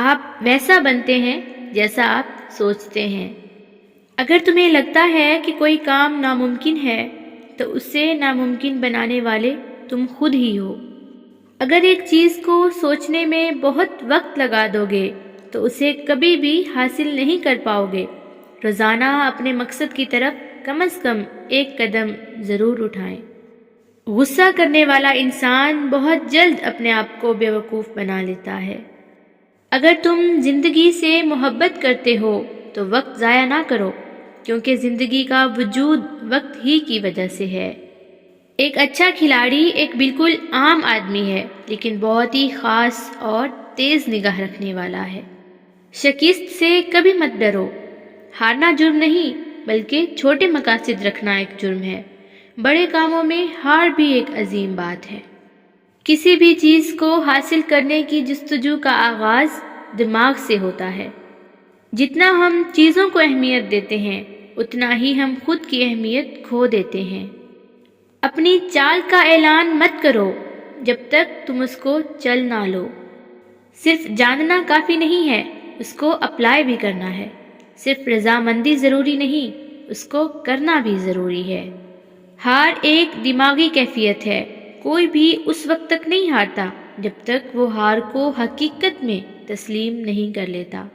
آپ ویسا بنتے ہیں جیسا آپ سوچتے ہیں۔ اگر تمہیں لگتا ہے کہ کوئی کام ناممکن ہے تو اسے ناممکن بنانے والے تم خود ہی ہو۔ اگر ایک چیز کو سوچنے میں بہت وقت لگا دو گے تو اسے کبھی بھی حاصل نہیں کر پاؤ گے۔ روزانہ اپنے مقصد کی طرف کم از کم ایک قدم ضرور اٹھائیں۔ غصہ کرنے والا انسان بہت جلد اپنے آپ کو بیوقوف بنا لیتا ہے۔ اگر تم زندگی سے محبت کرتے ہو تو وقت ضائع نہ کرو، کیونکہ زندگی کا وجود وقت ہی کی وجہ سے ہے۔ ایک اچھا کھلاڑی ایک بالکل عام آدمی ہے، لیکن بہت ہی خاص اور تیز نگاہ رکھنے والا ہے۔ شکست سے کبھی مت ڈرو۔ ہارنا جرم نہیں، بلکہ چھوٹے مقاصد رکھنا ایک جرم ہے۔ بڑے کاموں میں ہار بھی ایک عظیم بات ہے۔ کسی بھی چیز کو حاصل کرنے کی جستجو کا آغاز دماغ سے ہوتا ہے۔ جتنا ہم چیزوں کو اہمیت دیتے ہیں، اتنا ہی ہم خود کی اہمیت کھو دیتے ہیں۔ اپنی چال کا اعلان مت کرو جب تک تم اس کو چل نہ لو۔ صرف جاننا کافی نہیں ہے، اس کو اپلائی بھی کرنا ہے۔ صرف رضامندی ضروری نہیں، اس کو کرنا بھی ضروری ہے۔ ہار ایک دماغی کیفیت ہے۔ کوئی بھی اس وقت تک نہیں ہارتا جب تک وہ ہار کو حقیقت میں تسلیم نہیں کر لیتا۔